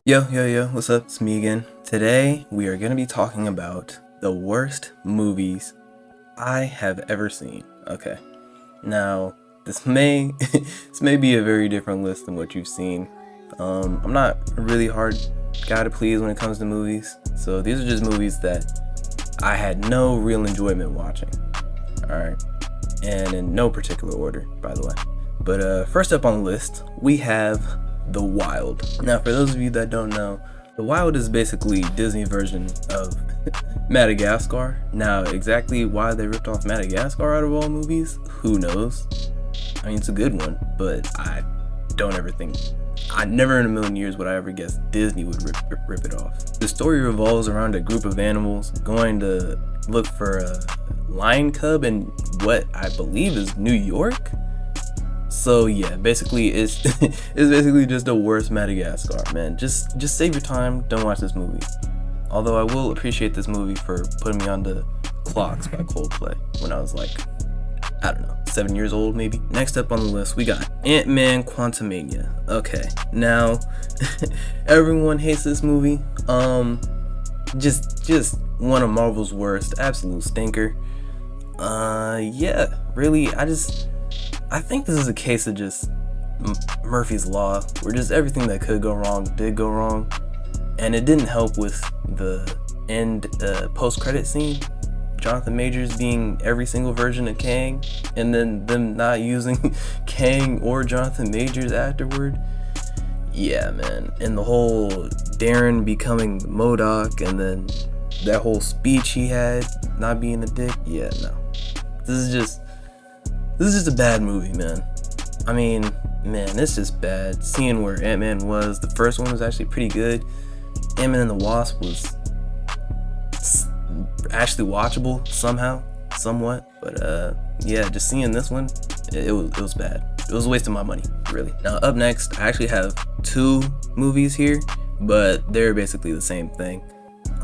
Yo, what's up? It's me again. Today, we are going to be talking about the worst movies I have ever seen. Okay. Now, this may this may be a very different list than what you've seen. I'm not a really hard guy to please when it comes to movies. So these are just movies that I had no real enjoyment watching. Alright. And in no particular order, by the way. But first up on the list, we have The Wild. Now, for those of you that don't know, The Wild is basically Disney version of Madagascar. Now, exactly why they ripped off Madagascar out of all movies, who knows? I mean, it's a good one, but I never in a million years would I ever guess Disney would rip it off. The story revolves around a group of animals going to look for a lion cub in what I believe is New York. So yeah, basically it's basically just the worst Madagascar, man. Just save your time, don't watch this movie. Although I will appreciate this movie for putting me on the Clocks by Coldplay when I was like, I don't know, 7 years old maybe. Next up on the list, we got Ant-Man Quantumania. Okay, now everyone hates this movie. Just one of Marvel's worst, absolute stinker. Yeah, really, I think this is a case of just Murphy's Law, where just everything that could go wrong did go wrong, and it didn't help with the end post-credit scene. Jonathan Majors being every single version of Kang, and then them not using Kang or Jonathan Majors afterward. Yeah, man, and the whole Darren becoming MODOK, and then that whole speech he had, not being a dick. Yeah, no, this is just a bad movie, man. I mean, man, it's just bad. Seeing where Ant-Man was, the first one was actually pretty good. Ant-Man and the Wasp was actually watchable somehow, somewhat. But yeah, just seeing this one, it was bad. It was a waste of my money, really. Now, up next, I actually have two movies here, but they're basically the same thing.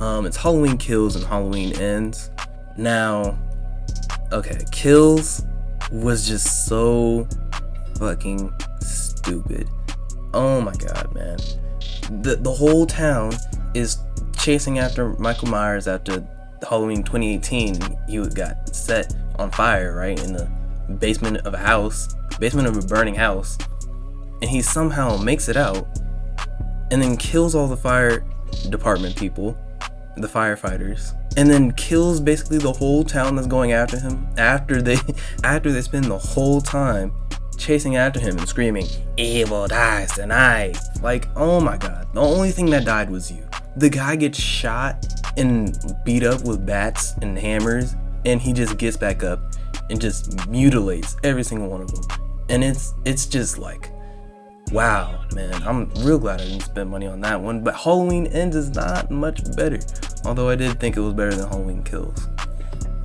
It's Halloween Kills and Halloween Ends. Now, okay, Kills was just so fucking stupid. Oh my god, man. The whole town is chasing after Michael Myers after Halloween 2018. He got set on fire, right, in the basement of a burning house, and he somehow makes it out and then kills all the fire department people, the firefighters, and then kills basically the whole town that's going after him after they spend the whole time chasing after him and screaming, "Evil dies tonight." Like, oh my god, the only thing that died was you. The guy gets shot and beat up with bats and hammers, and he just gets back up and just mutilates every single one of them. And it's just like, wow, man, I'm real glad I didn't spend money on that one. But Halloween Ends is not much better, although I did think it was better than Halloween Kills.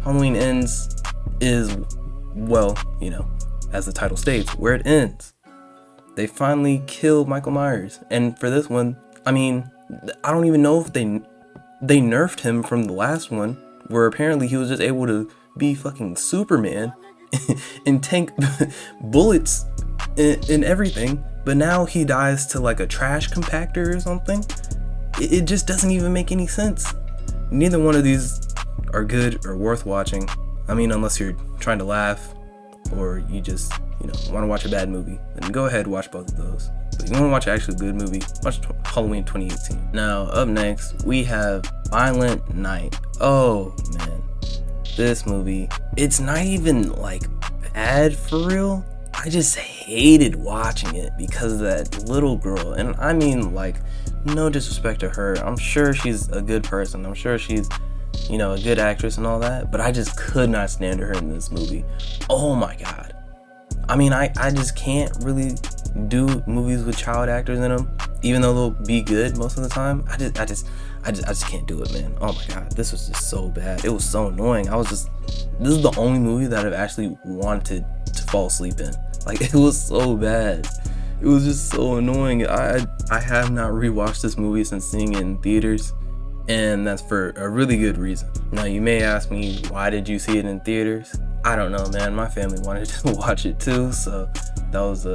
Halloween Ends is, well, you know, as the title states, where it ends. They finally kill Michael Myers, and for this one, I mean, I don't even know if they nerfed him from the last one, where apparently he was just able to be fucking Superman and tank bullets and everything. But now he dies to like a trash compactor or something. It just doesn't even make any sense. Neither one of these are good or worth watching. I mean, unless you're trying to laugh or you just, you know, want to watch a bad movie, then go ahead and watch both of those. But if you want to watch an actually good movie, watch Halloween 2018. Now, up next, we have Violent Night. Oh, man. This movie, it's not even like bad for real. I just hated watching it because of that little girl. And I mean, like, no disrespect to her. I'm sure she's a good person. I'm sure she's, you know, a good actress and all that. But I just could not stand her in this movie. Oh my god. I mean, I just can't really do movies with child actors in them, even though they'll be good most of the time. I just can't do it, man. Oh my god, this was just so bad. It was so annoying. This is the only movie that I've actually wanted to fall asleep in. Like, it was so bad. It was just so annoying. I have not rewatched this movie since seeing it in theaters, and that's for a really good reason. Now, you may ask me, why did you see it in theaters? I don't know, man. My family wanted to watch it too, so that was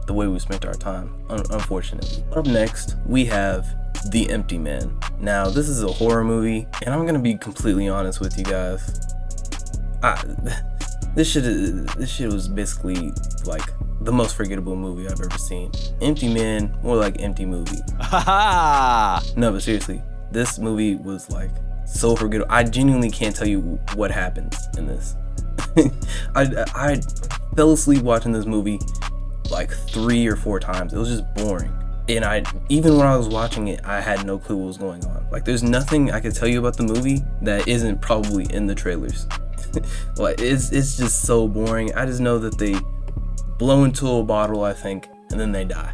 the way we spent our time, unfortunately. Up next, we have The Empty Man. Now, this is a horror movie, and I'm gonna be completely honest with you guys. This shit was basically like the most forgettable movie I've ever seen. Empty Man, more like empty movie. No, but seriously, this movie was like so forgettable. I genuinely can't tell you what happens in this. I fell asleep watching this movie like 3 or 4 times. It was just boring. And even when I was watching it, I had no clue what was going on. Like, there's nothing I could tell you about the movie that isn't probably in the trailers. Like, it's just so boring. I just know that they blow into a bottle, I think, and then they die.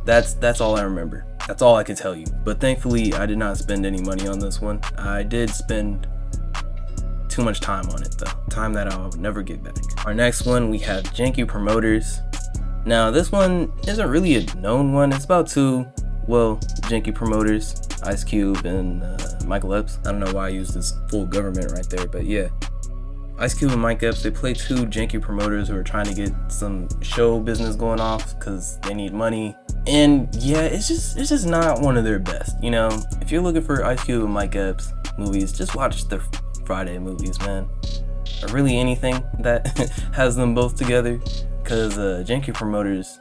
That's all I remember. That's all I could tell you. But thankfully, I did not spend any money on this one. I did spend too much time on it, though. Time that I'll never get back. Our next one, we have Janky Promoters. Now, this one isn't really a known one. It's about 2, well, janky promoters, Ice Cube and Michael Epps. I don't know why I used this full government right there, but yeah. Ice Cube and Mike Epps, they play 2 janky promoters who are trying to get some show business going off because they need money. And yeah, it's just not one of their best, you know? If you're looking for Ice Cube and Mike Epps movies, just watch their Friday movies, man. Or really anything that has them both together. Cause Janky Promoters,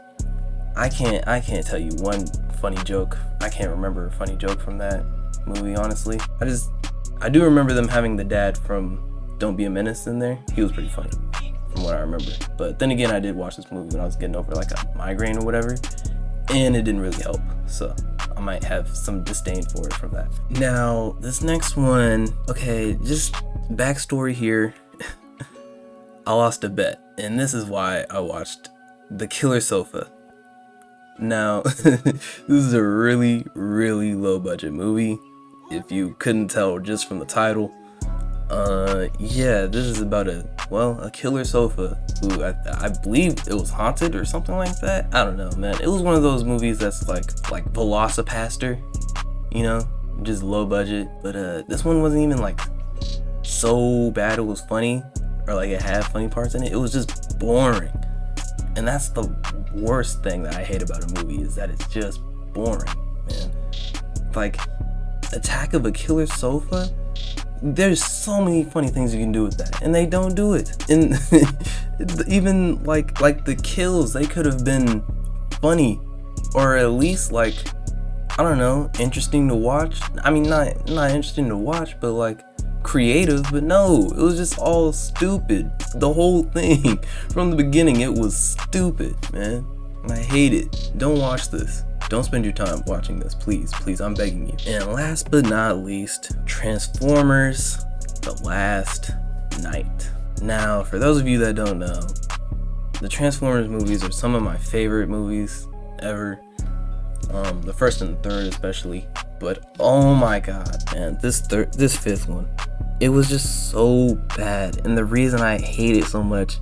I can't tell you one funny joke. I can't remember a funny joke from that movie, honestly. I do remember them having the dad from Don't Be a Menace in there. He was pretty funny from what I remember. But then again, I did watch this movie when I was getting over like a migraine or whatever, and it didn't really help. So I might have some disdain for it from that. Now, this next one, okay, just backstory here. I lost a bet, and this is why I watched The Killer Sofa. Now, this is a really, really low budget movie, if you couldn't tell just from the title. Yeah, this is about a killer sofa who I believe it was haunted or something like that. I don't know, man. It was one of those movies that's like Velocipaster, you know, just low budget. But this one wasn't even like so bad it was funny, or like it had funny parts in it. It was just boring. And that's the worst thing that I hate about a movie, is that it's just boring, man. Like, Attack of a Killer Sofa, there's so many funny things you can do with that, and they don't do it. And even like the kills, they could have been funny, or at least like, I don't know, interesting to watch. I mean, not interesting to watch, but like creative. But no, it was just all stupid. The whole thing from the beginning, it was stupid, man. And I hate it. Don't watch this. Don't spend your time watching this, please, I'm begging you. And last but not least, Transformers: The Last Night. Now, for those of you that don't know, the Transformers movies are some of my favorite movies ever. The first and the third especially. But oh my god, man, this 5th one, it was just so bad. And the reason I hate it so much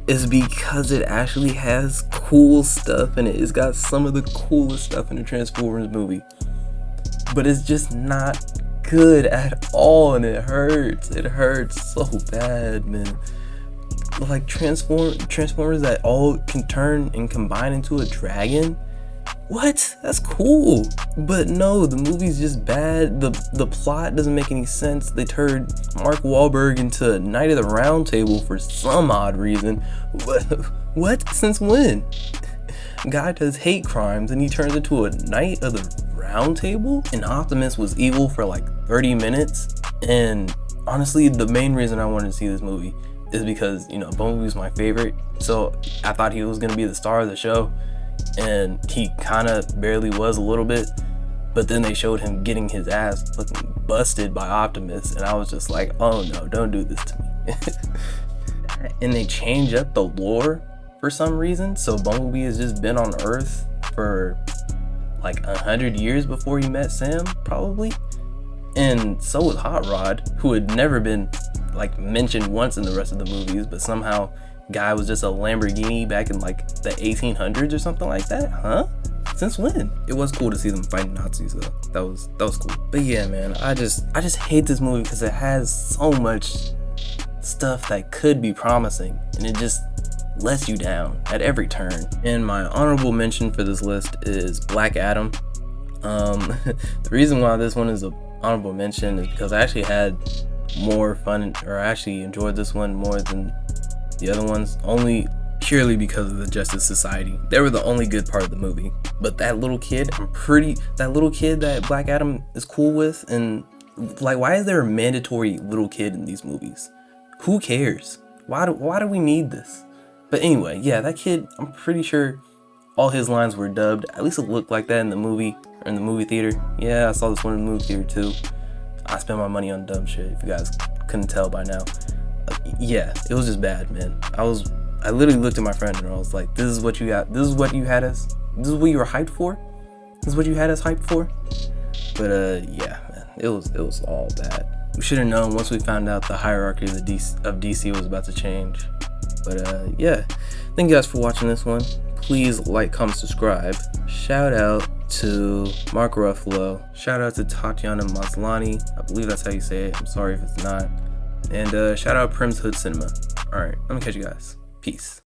is because it actually has cool stuff in it. It's got some of the coolest stuff in the Transformers movie, but it's just not good at all, and it hurts so bad, man. Like Transformers that all can turn and combine into a dragon. What? That's cool. But no, the movie's just bad. The plot doesn't make any sense. They turned Mark Wahlberg into Knight of the Round Table for some odd reason. What? Since when? Guy does hate crimes and he turns into a Knight of the Round Table? And Optimus was evil for like 30 minutes. And honestly, the main reason I wanted to see this movie is because, you know, Bumblebee's my favorite. So I thought he was gonna be the star of the show. And he kind of barely was a little bit, but then they showed him getting his ass fucking busted by Optimus, and I was just like, oh no, don't do this to me. And they change up the lore for some reason, so Bumblebee has just been on Earth for like 100 years before he met Sam, probably. And so was Hot Rod, who had never been like mentioned once in the rest of the movies, but somehow guy was just a Lamborghini back in like the 1800s or something like that, huh? Since when? It was cool to see them fighting Nazis though. That was cool. But yeah, man, I just hate this movie because it has so much stuff that could be promising, and it just lets you down at every turn. And my honorable mention for this list is Black Adam. The reason why this one is an honorable mention is because I actually had more fun, or I actually enjoyed this one more than the other ones, only purely because of the Justice Society. They were the only good part of the movie. But that little kid, that little kid that Black Adam is cool with, and like, why is there a mandatory little kid in these movies? Who cares? Why do we need this? But anyway, yeah, that kid, I'm pretty sure all his lines were dubbed. At least it looked like that in the movie, or in the movie theater. Yeah, I saw this one in the movie theater too. I spent my money on dumb shit, if you guys couldn't tell by now. Yeah, it was just bad, man. I literally looked at my friend and I was like, this is what you got, this is what you had us, this is what you were hyped for? This is what you had us hyped for? But yeah, man, it was all bad. We should have known once we found out the hierarchy of DC was about to change. But yeah, thank you guys for watching this one. Please like, comment, subscribe. Shout out to Mark Ruffalo. Shout out to Tatiana Maslany. I believe that's how you say it. I'm sorry if it's not. And shout out Prim's Hood Cinema. Alright, let me catch you guys. Peace.